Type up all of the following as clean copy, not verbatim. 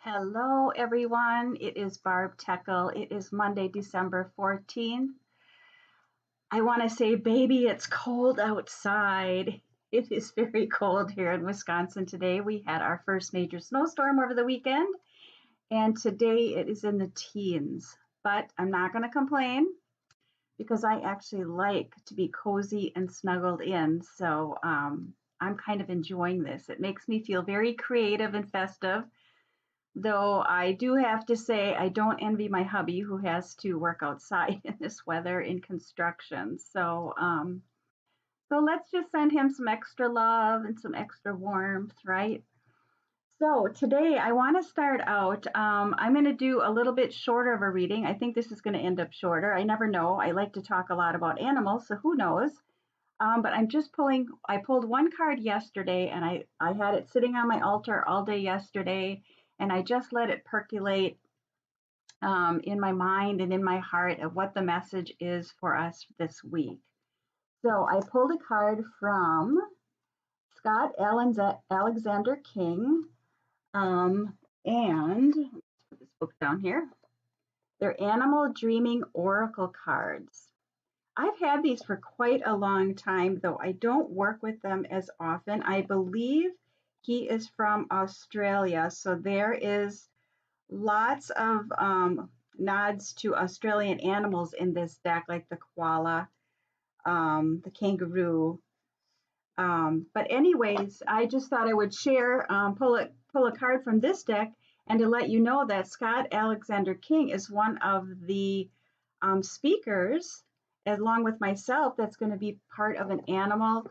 Hello, everyone. It is Barb Teckle. It is Monday, December 14th. I want to say, baby, it's cold outside. It is very cold here in Wisconsin today. We had our first major snowstorm over the weekend, and today it is in the teens. But I'm not going to complain because I actually like to be cozy and snuggled in. So I'm kind of enjoying this. It makes me feel very creative and festive. Though I do have to say, I don't envy my hubby who has to work outside in this weather in construction. So let's just send him some extra love and some extra warmth, right? So today I want to start out. I'm going to do a little bit shorter of a reading. I think this is going to end up shorter. I never know. I like to talk a lot about animals, so who knows? But I'm just pulling. I pulled one card yesterday, and I had it sitting on my altar all day yesterday, and I just let it percolate in my mind and in my heart of what the message is for us this week. So I pulled a card from Scott Alexander King, and let's put this book down here. They're Animal Dreaming Oracle cards. I've had these for quite a long time, though I don't work with them as often. I believe he is from Australia, so there is lots of nods to Australian animals in this deck, like the koala, the kangaroo. But anyways, I just thought I would share, pull a card from this deck, and to let you know that Scott Alexander King is one of the speakers, along with myself, that's going to be part of an animal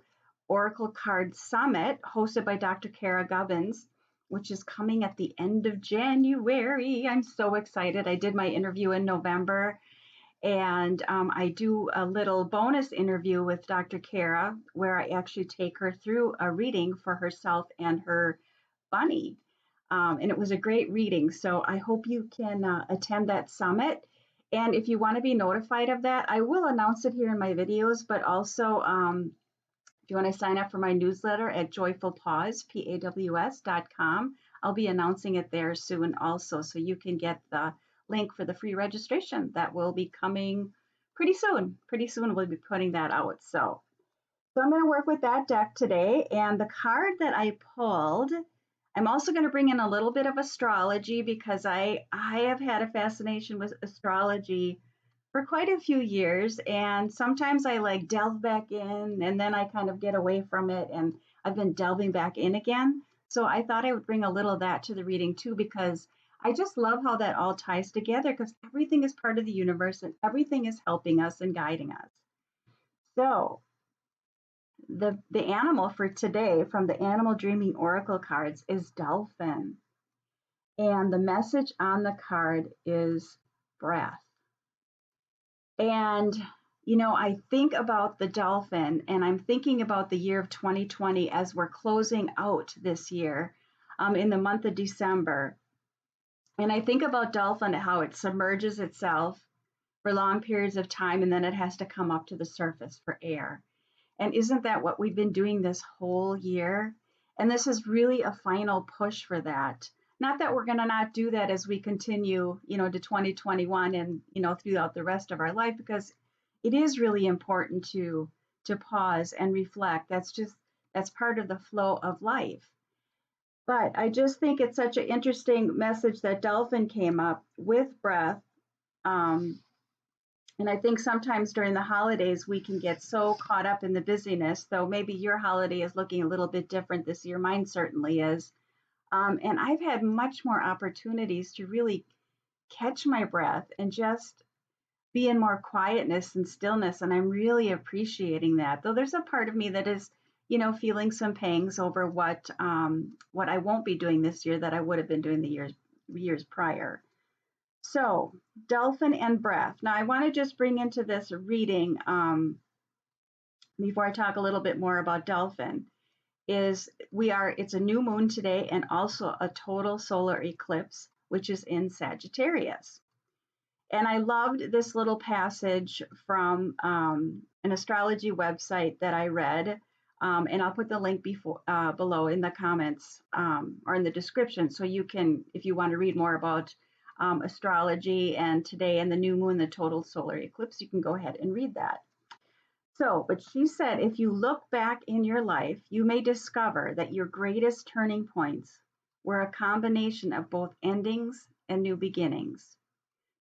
oracle card summit hosted by Dr. Kara Gubbins, which is coming at the end of January. I'm so excited. I did my interview in November, and I do a little bonus interview with Dr. Kara where I actually take her through a reading for herself and her bunny. And it was a great reading. So I hope you can attend that summit. And if you want to be notified of that, I will announce it here in my videos, but also if you want to sign up for my newsletter at joyfulpaws.com, I'll be announcing it there soon also, so you can get the link for the free registration. That will be coming pretty soon. Pretty soon we'll be putting that out. So I'm going to work with that deck today. And the card that I pulled, I'm also going to bring in a little bit of astrology because I have had a fascination with astrology for quite a few years, and sometimes I like delve back in and then I kind of get away from it, and I've been delving back in again. So I thought I would bring a little of that to the reading too, because I just love how that all ties together, because everything is part of the universe and everything is helping us and guiding us. So the animal for today from the Animal Dreaming Oracle cards is Dolphin. And the message on the card is breath. And, I think about the dolphin, and I'm thinking about the year of 2020 as we're closing out this year in the month of December. And I think about dolphin, how it submerges itself for long periods of time, and then it has to come up to the surface for air. And isn't that what we've been doing this whole year? And this is really a final push for that. Not that we're going to not do that as we continue, to 2021 and, throughout the rest of our life, because it is really important to pause and reflect. That's part of the flow of life. But I just think it's such an interesting message that Dolphin came up with breath. And I think sometimes during the holidays, we can get so caught up in the busyness, though maybe your holiday is looking a little bit different this year. Mine certainly is. And I've had much more opportunities to really catch my breath and just be in more quietness and stillness. And I'm really appreciating that. Though there's a part of me that is, feeling some pangs over what I won't be doing this year that I would have been doing the years prior. So, dolphin and breath. Now, I want to just bring into this reading, before I talk a little bit more about dolphin, it's a new moon today and also a total solar eclipse, which is in Sagittarius. And I loved this little passage from an astrology website that I read And I'll put the link below in the comments or in the description, so you can, if you want to read more about astrology and today and the new moon, the total solar eclipse, you can go ahead and read that. So, but she said, if you look back in your life, you may discover that your greatest turning points were a combination of both endings and new beginnings.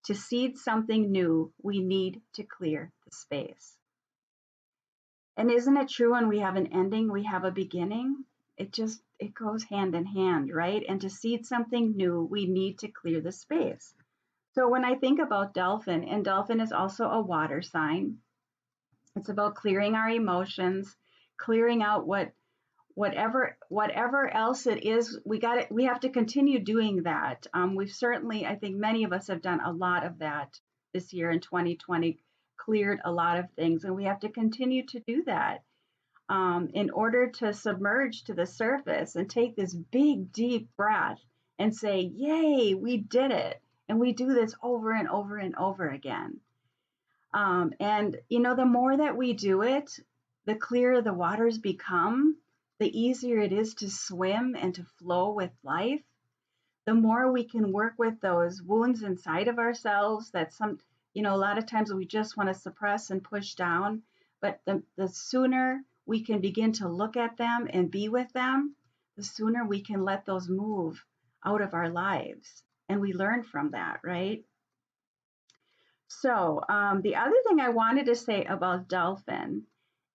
To seed something new, we need to clear the space. And isn't it true, when we have an ending, we have a beginning? It goes hand in hand, right? And to seed something new, we need to clear the space. So when I think about Dolphin, and Dolphin is also a water sign, it's about clearing our emotions, clearing out whatever else it is. We have to continue doing that. We've certainly, I think many of us have done a lot of that this year in 2020, cleared a lot of things, and we have to continue to do that in order to submerge to the surface and take this big, deep breath and say, yay, we did it. And we do this over and over and over again. And, the more that we do it, the clearer the waters become, the easier it is to swim and to flow with life. The more we can work with those wounds inside of ourselves that a lot of times we just want to suppress and push down. But the sooner we can begin to look at them and be with them, the sooner we can let those move out of our lives. And we learn from that, right? So the other thing I wanted to say about Dolphin,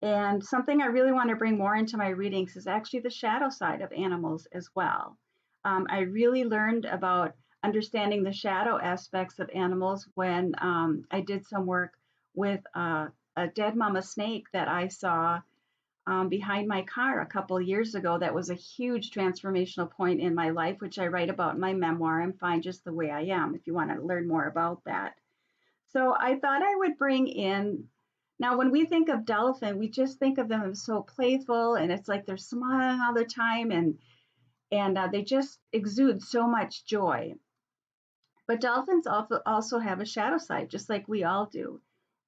and something I really want to bring more into my readings, is actually the shadow side of animals as well. I really learned about understanding the shadow aspects of animals when I did some work with a dead mama snake that I saw behind my car a couple years ago. That was a huge transformational point in my life, which I write about in my memoir, I'm Fine Just the Way I Am, if you want to learn more about that. So I thought I would bring in, now when we think of Dolphin, we just think of them as so playful, and it's like they're smiling all the time, and they just exude so much joy. But dolphins also have a shadow side, just like we all do.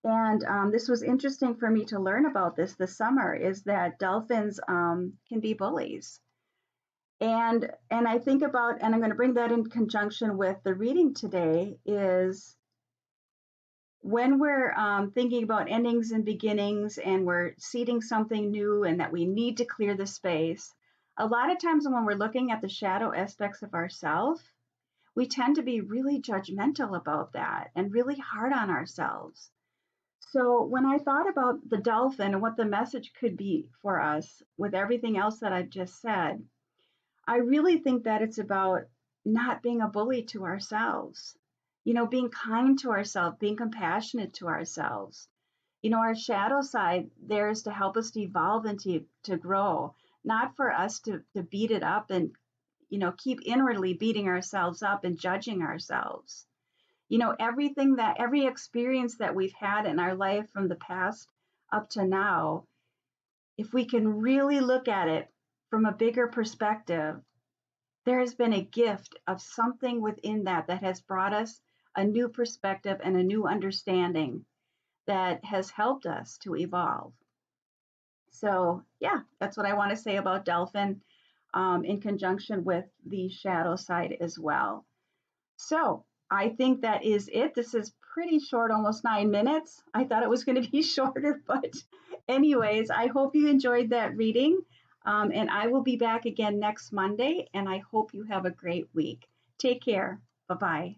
And this was interesting for me to learn about this summer, is that dolphins can be bullies. And I think about, and I'm going to bring that in conjunction with the reading today, is when we're thinking about endings and beginnings, and we're seeding something new and that we need to clear the space, a lot of times when we're looking at the shadow aspects of ourselves, we tend to be really judgmental about that and really hard on ourselves. So when I thought about the dolphin and what the message could be for us with everything else that I've just said, I really think that it's about not being a bully to ourselves, being kind to ourselves, being compassionate to ourselves. Our shadow side there is to help us to evolve and to grow, not for us to beat it up and, keep inwardly beating ourselves up and judging ourselves. Every experience that we've had in our life from the past up to now, if we can really look at it from a bigger perspective, there has been a gift of something within that has brought us a new perspective and a new understanding that has helped us to evolve. So yeah, that's what I want to say about Dolphin in conjunction with the shadow side as well. So I think that is it. This is pretty short, almost 9 minutes. I thought it was going to be shorter, but anyways, I hope you enjoyed that reading. And I will be back again next Monday, and I hope you have a great week. Take care. Bye-bye.